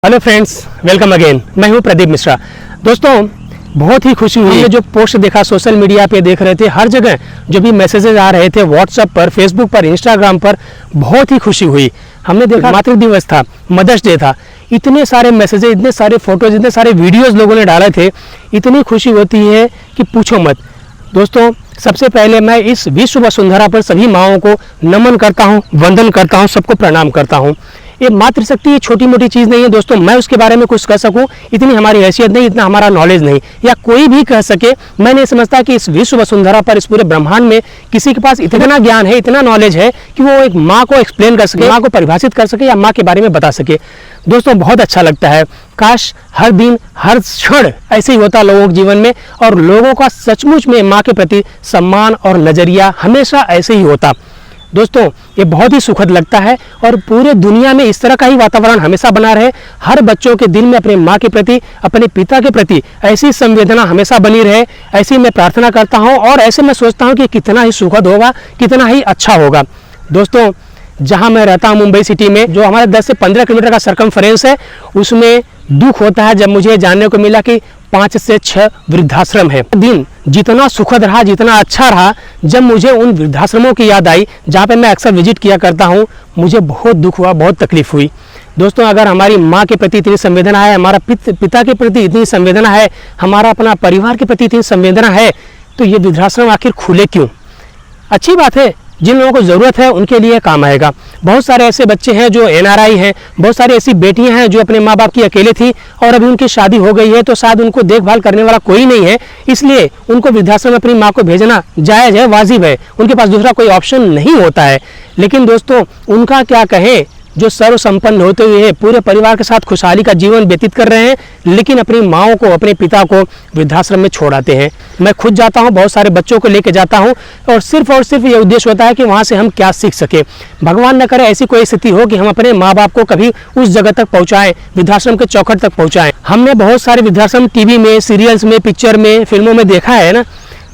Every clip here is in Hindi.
Hello friends, welcome again. मैं हूं प्रदीप मिश्रा। दोस्तों, बहुत ही खुशी हुई है जो पोस्ट देखा सोशल मीडिया पे देख रहे थे, हर जगह जो भी मैसेजेस आ रहे थे व्हाट्सएप पर, फेसबुक पर, इंस्टाग्राम पर, बहुत ही खुशी हुई। हमने देखा मातृ दिवस था, मदर्स डे था, इतने सारे मैसेजेस, इतने सारे फोटोज, इतने सारे वीडियोज लोगों ने डाले थे। इतनी खुशी होती है कि पूछो मत। दोस्तों, सबसे पहले मैं इस विश्व वसुंधरा पर सभी माँओं को नमन करता हूँ, वंदन करता हूँ, सबको प्रणाम करता हूँ। ये मातृशक्ति छोटी मोटी चीज़ नहीं है दोस्तों। मैं उसके बारे में कुछ कह सकूं, इतनी हमारी हैसियत नहीं, इतना हमारा नॉलेज नहीं, या कोई भी कह सके। मैं नहीं समझता कि इस विश्व वसुंधरा पर, इस पूरे ब्रह्मांड में किसी के पास इतना ज्ञान है, इतना नॉलेज है कि वो एक माँ को एक्सप्लेन कर सके, माँ को परिभाषित कर सके, या माँ के बारे में बता सके। दोस्तों, बहुत अच्छा लगता है। काश हर दिन, हर क्षण ऐसे ही होता लोगों के जीवन में, और लोगों का सचमुच में माँ के प्रति सम्मान और नज़रिया हमेशा ऐसे ही होता। दोस्तों, ये बहुत ही सुखद लगता है, और पूरे दुनिया में इस तरह का ही वातावरण हमेशा बना रहे। हर बच्चों के दिल में अपने माँ के प्रति, अपने पिता के प्रति ऐसी संवेदना हमेशा बनी रहे, ऐसी मैं प्रार्थना करता हूँ। और ऐसे मैं सोचता हूँ कि कितना ही सुखद होगा, कितना ही अच्छा होगा। दोस्तों, जहाँ मैं रहता हूँ मुंबई सिटी में, जो हमारे 10 से 15 किलोमीटर का सरकमफरेंस है, उसमें दुख होता है जब मुझे जानने को मिला कि 5 से 6 वृद्धाश्रम है। दिन जितना सुखद रहा, जितना अच्छा रहा, जब मुझे उन वृद्धाश्रमों की याद आई जहाँ पे मैं अक्सर विजिट किया करता हूँ, मुझे बहुत दुख हुआ, बहुत तकलीफ हुई। दोस्तों, अगर हमारी माँ के प्रति इतनी संवेदना है, हमारा पिता के प्रति इतनी संवेदना है, हमारा अपना परिवार के प्रति इतनी संवेदना है, तो ये वृद्धाश्रम आखिर खुले क्यों? अच्छी बात है, जिन लोगों को ज़रूरत है उनके लिए काम आएगा। बहुत सारे ऐसे बच्चे हैं जो NRI हैं, बहुत सारी ऐसी बेटियां हैं जो अपने माँ बाप की अकेले थी और अभी उनकी शादी हो गई है, तो शायद उनको देखभाल करने वाला कोई नहीं है, इसलिए उनको वृद्धाश्रम में अपनी माँ को भेजना जायज़ है, वाजिब है। उनके पास दूसरा कोई ऑप्शन नहीं होता है। लेकिन दोस्तों, उनका क्या कहें जो सर्व संपन्न होते हुए पूरे परिवार के साथ खुशहाली का जीवन व्यतीत कर रहे हैं, लेकिन अपनी माँओं को, अपने पिता को वृद्धाश्रम में छोड़ आते हैं। मैं खुद जाता हूँ, बहुत सारे बच्चों को लेकर जाता हूँ, और सिर्फ ये उद्देश्य होता है कि वहाँ से हम क्या सीख सके। भगवान न करे ऐसी कोई स्थिति हो कि हम अपने माँ बाप को कभी उस जगह तक पहुँचाएं, वृद्धाश्रम के चौखट तक पहुँचाएं। हमने बहुत सारे वृद्धाश्रम टीवी में, सीरियल्स में, पिक्चर में, फिल्मों में देखा है ना।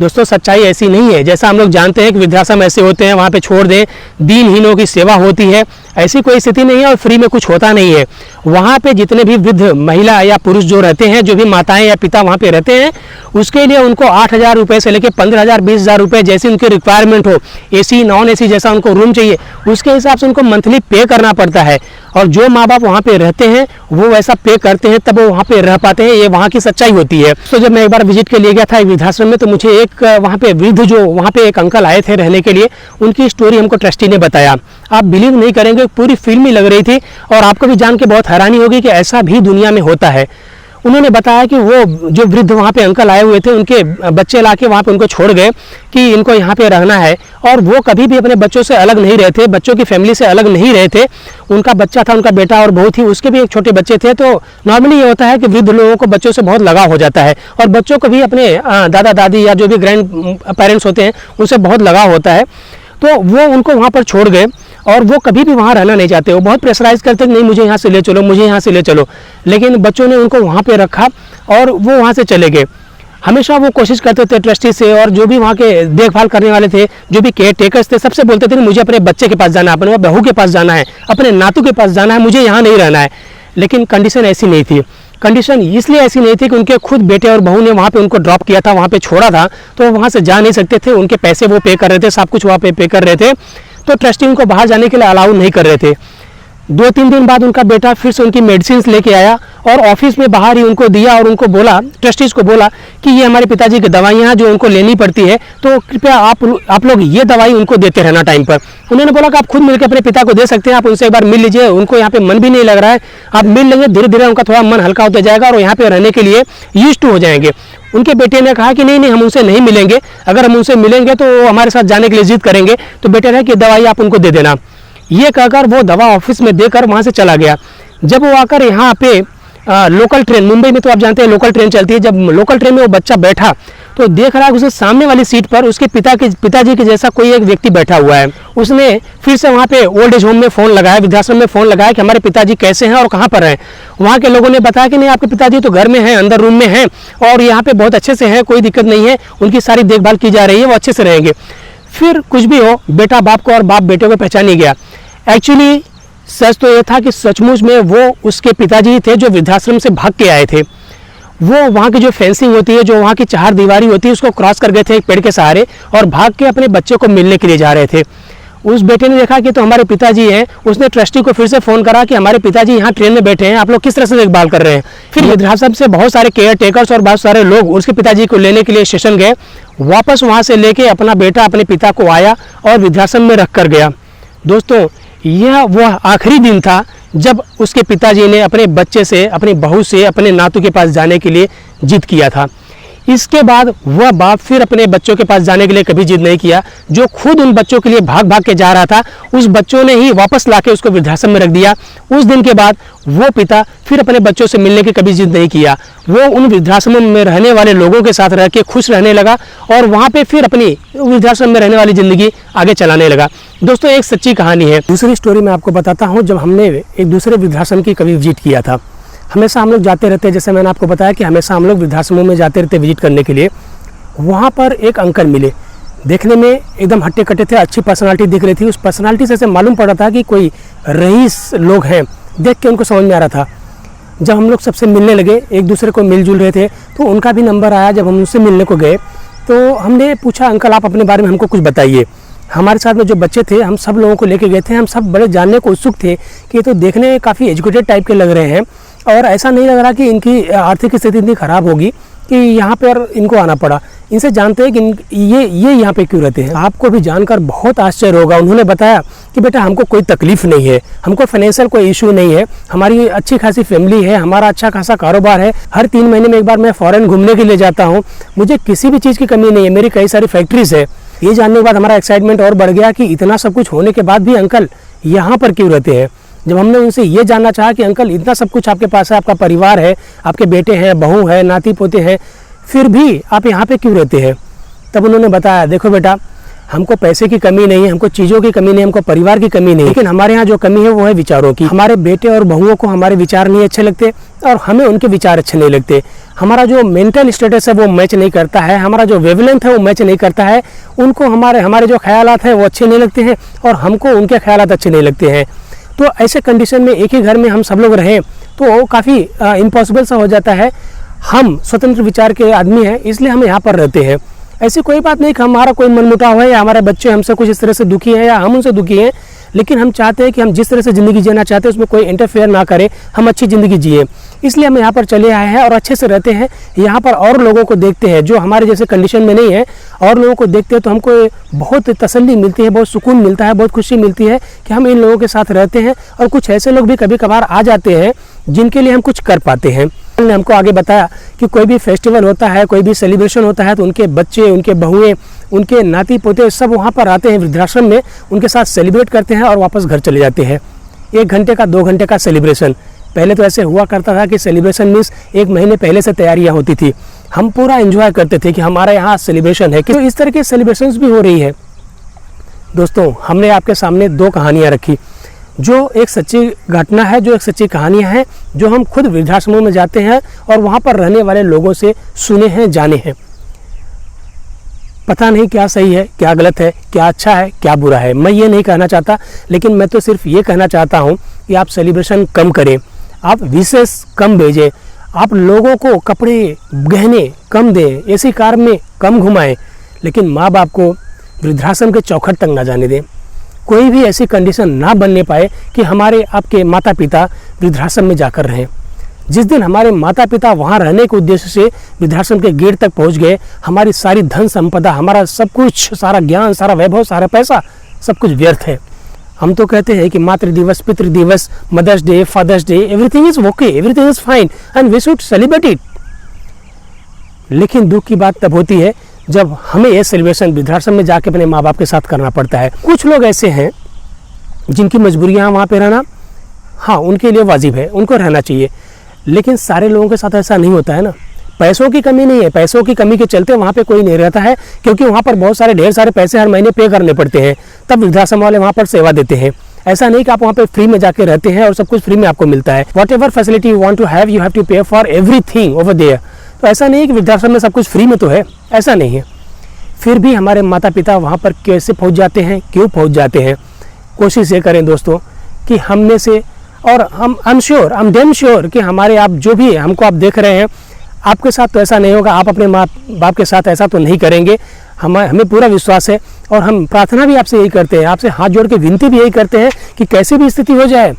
दोस्तों, सच्चाई ऐसी नहीं है। जैसा हम लोग जानते हैं कि वृद्धाश्रम ऐसे होते हैं, वहाँ पे छोड़ दें, दीनहीनों की सेवा होती है, ऐसी कोई स्थिति नहीं है, और फ्री में कुछ होता नहीं है। वहाँ पे जितने भी वृद्ध महिला या पुरुष जो रहते हैं, जो भी माताएं या पिता वहाँ पे रहते हैं, उसके लिए उनको 8,000 रुपये से लेकर 15,000, 20,000 रुपये जैसी उनकी रिक्वायरमेंट हो, AC, नॉन AC जैसा उनको रूम चाहिए, उसके हिसाब से उनको मंथली पे करना पड़ता है। और जो माँ बाप वहाँ पे रहते हैं वो वैसा पे करते हैं, तब वो वहाँ पे रह पाते हैं। ये वहाँ की सच्चाई होती है। तो जब मैं एक बार विजिट के लिए गया था एक वृद्धाश्रम में, तो मुझे एक वहाँ पे वृद्ध, जो वहाँ पे एक अंकल आए थे रहने के लिए, उनकी स्टोरी हमको ट्रस्टी ने बताया। आप बिलीव नहीं करेंगे, पूरी फिल्म ही लग रही थी, और आपको भी जान के बहुत हैरानी होगी कि ऐसा भी दुनिया में होता है। उन्होंने बताया कि वो जो वृद्ध वहाँ पे अंकल आए हुए थे, उनके बच्चे लाके वहाँ पे उनको छोड़ गए कि इनको यहाँ पे रहना है, और वो कभी भी अपने बच्चों से अलग नहीं रहे थे, बच्चों की फैमिली से अलग नहीं रहे थे। उनका बच्चा था, उनका बेटा और बहू थी, उसके भी एक छोटे बच्चे थे। तो नॉर्मली ये होता है कि वृद्ध लोगों को बच्चों से बहुत लगाव हो जाता है, और बच्चों को भी अपने दादा दादी या जो भी ग्रैंड पेरेंट्स होते हैं उनसे बहुत लगाव होता है। तो वो उनको वहाँ पर छोड़ गए, और वो कभी भी वहाँ रहना नहीं चाहते। वो बहुत प्रेशराइज करते, नहीं मुझे यहाँ से ले चलो, मुझे यहाँ से ले चलो। लेकिन बच्चों ने उनको वहाँ पे रखा और वो वहाँ से चले गए। हमेशा वो कोशिश करते थे ट्रस्टी से, और जो भी वहाँ के देखभाल करने वाले थे, जो भी केयर टेकर्स थे, सबसे बोलते थे कि मुझे अपने बच्चे के पास जाना है, अपने बहू के पास जाना है, अपने नातू के पास जाना है, मुझे यहाँ नहीं रहना है। लेकिन कंडीशन ऐसी नहीं थी। कंडीशन इसलिए ऐसी नहीं थी कि उनके खुद बेटे और बहू ने वहाँ पे उनको ड्रॉप किया था, वहाँ पे छोड़ा था, तो वहाँ से जा नहीं सकते थे। उनके पैसे वो पे कर रहे थे, सब कुछ वहाँ पे कर रहे थे, तो ट्रस्टी उनको बाहर जाने के लिए अलाउ नहीं कर रहे थे। 2-3 दिन बाद उनका बेटा फिर से उनकी मेडिसिन लेके आया, और ऑफिस में बाहर ही उनको दिया, और उनको बोला, ट्रस्टीज को बोला कि ये हमारे पिताजी की दवाइयाँ जो उनको लेनी पड़ती है, तो कृपया आप लोग ये दवाई उनको देते रहना टाइम पर। उन्होंने बोला कि आप खुद मिलकर अपने पिता को दे सकते हैं, आप उनसे एक बार मिल लीजिए, उनको यहाँ पे मन भी नहीं लग रहा है, आप मिल लेंगे, धीरे धीरे उनका थोड़ा मन हल्का होता जाएगा, और यहाँ पे रहने के लिए यूज्ड टू हो जाएंगे। उनके बेटे ने कहा कि नहीं, हम उनसे नहीं मिलेंगे, अगर हम उनसे मिलेंगे तो वो हमारे साथ जाने के लिए जिद करेंगे। तो बेटे ने कि दवाई आप उनको दे देना। ये कहकर वो दवा ऑफिस में देकर वहाँ से चला गया। जब वो आकर यहाँ पे लोकल ट्रेन, मुंबई में तो आप जानते हैं लोकल ट्रेन चलती है, जब लोकल ट्रेन में वो बच्चा बैठा तो देख रहा है उसके सामने वाली सीट पर उसके पिताजी के जैसा कोई एक व्यक्ति बैठा हुआ है। उसने फिर से वहाँ पे ओल्ड एज होम में फ़ोन लगाया, वृद्धाश्रम में फ़ोन लगाया कि हमारे पिताजी कैसे हैं और कहाँ पर हैं। वहाँ के लोगों ने बताया कि नहीं, आपके पिताजी तो घर में हैं, अंदर रूम में हैं, और यहाँ पे बहुत अच्छे से हैं, कोई दिक्कत नहीं है, उनकी सारी देखभाल की जा रही है, वो अच्छे से रहेंगे। फिर कुछ भी हो, बेटा बाप को और बाप बेटे को पहचान नहीं गया। एक्चुअली सच तो ये था कि सचमुच में वो उसके पिताजी थे जो वृद्धाश्रम से भाग के आए थे। वो वहाँ की जो फेंसिंग होती है, जो वहाँ की चार दीवारी होती है, उसको क्रॉस कर गए थे एक पेड़ के सहारे और भाग के अपने बच्चे को मिलने के लिए जा रहे थे। उस बेटे ने देखा कि तो हमारे पिताजी हैं, उसने ट्रस्टी को फिर से फ़ोन करा कि हमारे पिताजी यहाँ ट्रेन में बैठे हैं, आप लोग किस तरह से देखभाल कर रहे हैं। फिर वृद्धाश्रम से बहुत सारे केयर टेकर्स और बहुत सारे लोग उसके पिताजी को लेने के लिए स्टेशन गए। वापस वहाँ से लेके अपना बेटा अपने पिता को आया और वृद्धाश्रम में रख कर गया। दोस्तों, यह वह आखिरी दिन था जब उसके पिताजी ने अपने बच्चे से, अपनी बहू से, अपने नातू के पास जाने के लिए जिद किया था। इसके बाद वह बाप फिर अपने बच्चों के पास जाने के लिए कभी जिद नहीं किया। जो खुद उन बच्चों के लिए भाग भाग के जा रहा था, उस बच्चों ने ही वापस लाके उसको वृद्धाश्रम में रख दिया। उस दिन के बाद वो पिता फिर अपने बच्चों से मिलने की कभी जिद नहीं किया। वो उन वृद्धाश्रम में रहने वाले लोगों के साथ रह के खुश रहने लगा और वहाँ पे फिर अपनी वृद्धाश्रम में रहने वाली ज़िंदगी आगे चलाने लगा। दोस्तों, एक सच्ची कहानी है। दूसरी स्टोरी मैं आपको बताता हूँ। जब हमने एक दूसरे वृद्धाश्रम की कभी विजिट किया था, हमेशा हम लोग जाते रहते हैं, जैसे मैंने आपको बताया कि हमेशा हम लोग वृद्धाश्रमों में जाते रहते विजिट करने के लिए। वहाँ पर एक अंकल मिले, देखने में एकदम हट्टे कट्टे थे, अच्छी पर्सनालिटी दिख रही थी। उस पर्सनालिटी से मालूम पड़ रहा था कि कोई रईस लोग हैं, देख के उनको समझ में आ रहा था। जब हम लोग सबसे मिलने लगे, एक दूसरे को मिलजुल रहे थे, तो उनका भी नंबर आया। जब हम उनसे मिलने को गए तो हमने पूछा, अंकल आप अपने बारे में हमको कुछ बताइए। हमारे साथ में जो बच्चे थे, हम सब लोगों को लेके गए थे। हम सब बड़े जानने को उत्सुक थे कि ये तो देखने में काफ़ी एजुकेटेड टाइप के लग रहे हैं और ऐसा नहीं लग रहा कि इनकी आर्थिक स्थिति इतनी ख़राब होगी कि यहाँ पर इनको आना पड़ा। इनसे जानते हैं कि ये यहाँ पे क्यों रहते हैं। आपको भी जानकर बहुत आश्चर्य होगा। उन्होंने बताया कि बेटा हमको कोई तकलीफ़ नहीं है, हमको फाइनेंशियल कोई इशू नहीं है, हमारी अच्छी खासी फैमिली है, हमारा अच्छा खासा कारोबार है, हर 3 महीने में एक बार मैं फ़ॉरेन घूमने के लिए जाता हूँ, मुझे किसी भी चीज़ की कमी नहीं है, मेरी कई सारी फैक्ट्रीज़ है। ये जानने के बाद हमारा एक्साइटमेंट और बढ़ गया कि इतना सब कुछ होने के बाद भी अंकल यहाँ पर क्यों रहते हैं। जब हमने उनसे ये जानना चाहा कि अंकल इतना सब कुछ आपके पास है, आपका परिवार है, आपके बेटे हैं, बहू है, नाती पोते हैं, फिर भी आप यहाँ पे क्यों रहते हैं, तब उन्होंने बताया, देखो बेटा हमको पैसे की कमी नहीं है, हमको चीज़ों की कमी नहीं, हमको परिवार की कमी नहीं, लेकिन हमारे यहाँ जो कमी है वो है विचारों की। हमारे बेटे और बहुओं को हमारे विचार नहीं अच्छे लगते और हमें उनके विचार अच्छे नहीं लगते। हमारा जो मेंटल स्टेटस है वो मैच नहीं करता है, हमारा जो वेवलेंथ है वो मैच नहीं करता है। उनको हमारे जो ख्यालात हैं वो अच्छे नहीं लगते हैं और हमको उनके ख्यालात अच्छे नहीं लगते हैं। तो ऐसे कंडीशन में एक ही घर में हम सब लोग रहें तो काफ़ी इम्पॉसिबल सा हो जाता है। हम स्वतंत्र विचार के आदमी हैं, इसलिए हम यहाँ पर रहते हैं। ऐसी कोई बात नहीं कि हमारा कोई मनमुटाव है या हमारे बच्चे हमसे कुछ इस तरह से दुखी हैं या हम उनसे दुखी हैं, लेकिन हम चाहते हैं कि हम जिस तरह से ज़िंदगी जीना चाहते हैं उसमें कोई इंटरफेयर ना करे, हम अच्छी ज़िंदगी जिए। इसलिए हम यहाँ पर चले आए हैं और अच्छे से रहते हैं। यहाँ पर और लोगों को देखते हैं जो हमारे जैसे कंडीशन में नहीं है, और लोगों को देखते हैं तो हमको बहुत तसल्ली मिलती है, बहुत सुकून मिलता है, बहुत खुशी मिलती है कि हम इन लोगों के साथ रहते हैं। और कुछ ऐसे लोग भी कभी कभार आ जाते हैं जिनके लिए हम कुछ कर पाते हैं। ने हमको आगे बताया कि कोई भी फेस्टिवल होता है, कोई भी सेलिब्रेशन होता है तो उनके बच्चे, उनके बहुएं, उनके नाती पोते सब वहाँ पर आते हैं वृद्धाश्रम में, उनके साथ सेलिब्रेट करते हैं और वापस घर चले जाते हैं। 1 घंटे का 2 घंटे का सेलिब्रेशन। पहले तो ऐसे हुआ करता था कि सेलिब्रेशन मीन्स 1 महीने पहले से तैयारियाँ होती थी। हम पूरा एंजॉय करते थे कि हमारा यहाँ सेलिब्रेशन है। तो इस तरह के सेलिब्रेशंस भी हो रही है। दोस्तों, हमने आपके सामने 2 कहानियाँ रखी जो एक सच्ची घटना है, जो एक सच्ची कहानियाँ हैं, जो हम खुद वृद्धाश्रमों में जाते हैं और वहाँ पर रहने वाले लोगों से सुने हैं, जाने हैं। पता नहीं क्या सही है, क्या गलत है, क्या अच्छा है, क्या बुरा है, मैं ये नहीं कहना चाहता, लेकिन मैं तो सिर्फ ये कहना चाहता हूँ कि आप सेलिब्रेशन कम करें, आप विशेष कम भेजें, आप लोगों को कपड़े गहने कम दें, एसी कार में कम घुमाएं, लेकिन माँ बाप को वृद्धाश्रम के चौखट तक ना जाने दें। कोई भी ऐसी कंडीशन ना बनने पाए कि हमारे आपके माता पिता वृद्धाश्रम में जाकर रहें। जिस दिन हमारे माता पिता वहाँ रहने के उद्देश्य से वृद्धाश्रम के गेट तक पहुँच गए, हमारी सारी धन संपदा, हमारा सब कुछ, सारा ज्ञान, सारा वैभव, सारा पैसा, सब कुछ व्यर्थ है। हम तो कहते हैं कि मातृ दिवस, पितृ दिवस, mother's day, father's day, everything is okay, everything is fine and we should celebrate it. लेकिन दुख की बात तब होती है जब हमें ये सेलिब्रेशन वृद्धाश्रम में जाके अपने माँ बाप के साथ करना पड़ता है। कुछ लोग ऐसे हैं जिनकी मजबूरियाँ वहाँ पे रहना, हाँ उनके लिए वाजिब है, उनको रहना चाहिए, लेकिन सारे लोगों के साथ ऐसा नहीं होता है ना। पैसों की कमी नहीं है, पैसों की कमी के चलते वहाँ पे कोई नहीं रहता है, क्योंकि वहाँ पर बहुत सारे ढेर सारे पैसे हर महीने पे करने पड़ते हैं, तब वृद्धाश्रम वाले वहाँ पर सेवा देते हैं। ऐसा नहीं कि आप वहाँ पे फ्री में जाके रहते हैं और सब कुछ फ्री में आपको मिलता है। Whatever facility you want to have, you have to pay for everything over there. तो ऐसा नहीं है कि वृद्धाश्रम में सब कुछ फ्री में तो है, ऐसा नहीं है। फिर भी हमारे माता पिता वहाँ पर कैसे पहुँच जाते हैं, क्यों पहुँच जाते हैं? कोशिश ये करें दोस्तों कि हमने से, और I'm damn sure कि हमारे आप जो भी हमको आप देख रहे हैं, आपके साथ तो ऐसा नहीं होगा, आप अपने माँ बाप के साथ ऐसा तो नहीं करेंगे, हमें पूरा विश्वास है। और हम प्रार्थना भी आपसे यही करते हैं, आपसे हाथ जोड़ के विनती भी यही करते हैं कि कैसी भी स्थिति हो जाए,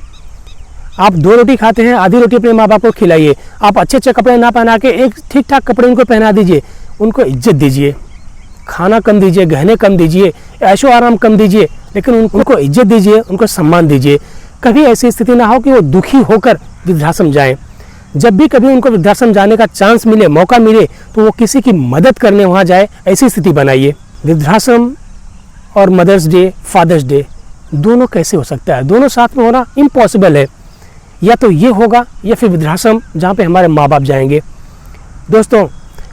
आप 2 रोटी खाते हैं, आधी रोटी अपने माँ बाप को खिलाइए। आप अच्छे कपड़े ना पहना के एक ठीक ठाक कपड़े उनको पहना दीजिए, उनको इज्जत दीजिए, खाना कम दीजिए, गहने कम दीजिए, ऐशो आराम कम दीजिए, लेकिन उनको इज्जत दीजिए, उनको सम्मान दीजिए। कभी ऐसी स्थिति ना हो कि वो दुखी होकर वृद्धाश्रम जाएं। जब भी कभी उनको वृद्धाश्रम जाने का चांस मिले, मौका मिले, तो वो किसी की मदद करने वहाँ जाए, ऐसी स्थिति बनाइए। वृद्धाश्रम और मदर्स डे, फादर्स डे दोनों कैसे हो सकता है? दोनों साथ में होना इम्पॉसिबल है। या तो ये होगा या फिर वृद्धाश्रम जहाँ पे हमारे माँ बाप जाएंगे। दोस्तों,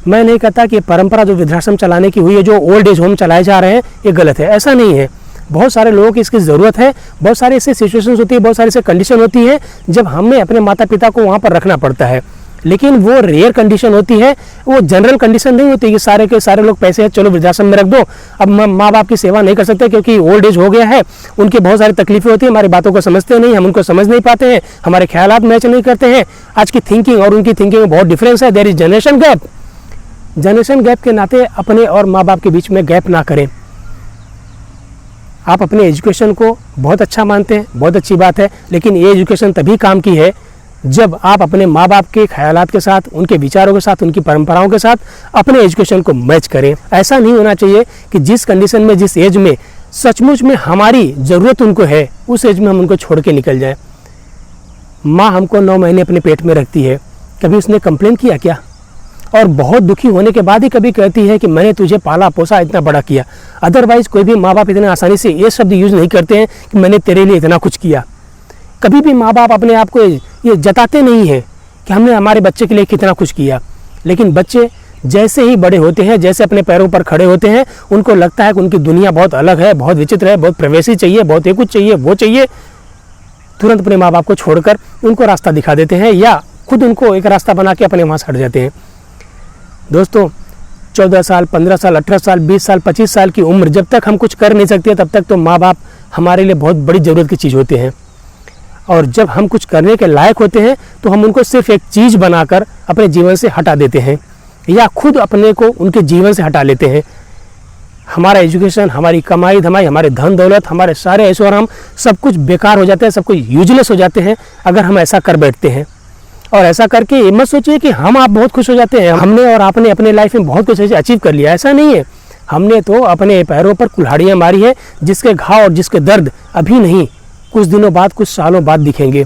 मैं नहीं कहता कि परंपरा जो वृद्धाश्रम चलाने की हुई है, जो ओल्ड एज होम चलाए जा रहे हैं, ये गलत है, ऐसा नहीं है। बहुत सारे लोगों की इसकी ज़रूरत है, बहुत सारी ऐसी सिचुएशंस होती है, बहुत सारी ऐसी कंडीशन होती है जब हमें अपने माता पिता को वहाँ पर रखना पड़ता है। लेकिन वो रेयर कंडीशन होती है, वो जनरल कंडीशन नहीं होती कि सारे के सारे लोग पैसे हैं चलो वृद्धाश्रम में रख दो। अब माँ बाप की सेवा नहीं कर सकते क्योंकि ओल्ड एज हो गया है, उनकी बहुत सारी तकलीफें होती है, हमारी बातों को समझते नहीं, हम उनको समझ नहीं पाते हैं, हमारे ख्यालात मैच नहीं करते हैं। आज की थिंकिंग और उनकी थिंकिंग में बहुत डिफरेंस है, there is generation gap. Generation gap के नाते अपने और माँ बाप के बीच में गैप ना करें। आप अपने एजुकेशन को बहुत अच्छा मानते हैं, बहुत अच्छी बात है, लेकिन ये एजुकेशन तभी काम की है जब आप अपने माँ बाप के ख्यालात के साथ, उनके विचारों के साथ, उनकी परंपराओं के साथ अपने एजुकेशन को मैच करें। ऐसा नहीं होना चाहिए कि जिस कंडीशन में, जिस एज में सचमुच में हमारी ज़रूरत उनको है, उस एज में हम उनको छोड़ के निकल जाएं। माँ हमको 9 महीने अपने पेट में रखती है, कभी उसने कंप्लेन किया क्या? और बहुत दुखी होने के बाद ही कभी कहती है कि मैंने तुझे पाला पोसा, इतना बड़ा किया। अदरवाइज़ कोई भी माँ बाप इतने आसानी से ये शब्द यूज़ नहीं करते हैं कि मैंने तेरे लिए इतना कुछ किया। कभी भी माँ बाप अपने आप को ये जताते नहीं हैं कि हमने हमारे बच्चे के लिए कितना कुछ किया। लेकिन बच्चे जैसे ही बड़े होते हैं, जैसे अपने पैरों पर खड़े होते हैं, उनको लगता है कि उनकी दुनिया बहुत अलग है, बहुत विचित्र है, बहुत प्राइवेसी चाहिए, बहुत ये कुछ चाहिए, वो चाहिए। तुरंत अपने माँ बाप को छोड़कर उनको रास्ता दिखा देते हैं या खुद उनको एक रास्ता बना के अपने वहाँ से हट जाते हैं। दोस्तों, 14 साल, 15 साल, 18 साल, 20 साल, 25 साल की उम्र, जब तक हम कुछ कर नहीं सकते तब तक तो माँ बाप हमारे लिए बहुत बड़ी ज़रूरत की चीज़ होते हैं। और जब हम कुछ करने के लायक होते हैं तो हम उनको सिर्फ एक चीज़ बनाकर अपने जीवन से हटा देते हैं या खुद अपने को उनके जीवन से हटा लेते हैं। हमारा एजुकेशन, हमारी कमाई धमाई, हमारे धन दौलत, हमारे सारे ऐशो आराम सब कुछ बेकार हो जाते हैं, सब कुछ यूजलेस हो जाते हैं अगर हम ऐसा कर बैठते हैं। और ऐसा करके ये मत सोचिए कि हम आप बहुत खुश हो जाते हैं, हमने और आपने अपने लाइफ में बहुत कुछ ऐसे अचीव कर लिया। ऐसा नहीं है। हमने तो अपने पैरों पर कुल्हाड़ियाँ मारी है, जिसके घाव और जिसके दर्द अभी नहीं, कुछ दिनों बाद, कुछ सालों बाद दिखेंगे।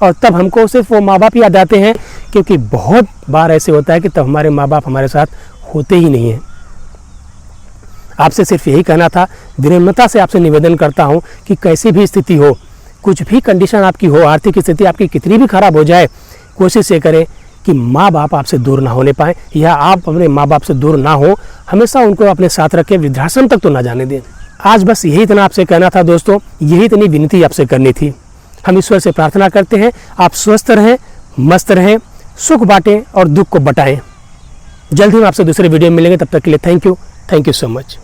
और तब हमको सिर्फ वो माँ बाप याद आते हैं, क्योंकि बहुत बार ऐसे होता है कि तब हमारे माँ बाप हमारे साथ होते ही नहीं हैं। आपसे सिर्फ यही कहना था, विनम्रता से आपसे निवेदन करता हूँ कि कैसी भी स्थिति हो, कुछ भी कंडीशन आपकी हो, आर्थिक स्थिति आपकी कितनी भी खराब हो जाए, कोशिश ये करें कि माँ बाप आपसे दूर ना होने पाए या आप अपने माँ बाप से दूर ना हो। हमेशा उनको अपने साथ रखें, वृद्धाश्रम तक तो ना जाने दें। आज बस यही इतना आपसे कहना था दोस्तों, यही इतनी विनती आपसे करनी थी। हम ईश्वर से प्रार्थना करते हैं आप स्वस्थ रहें, मस्त रहें, सुख बांटें और दुख को बटाएं। जल्द ही हम आपसे दूसरे वीडियो में मिलेंगे, तब तक के लिए थैंक यू सो मच।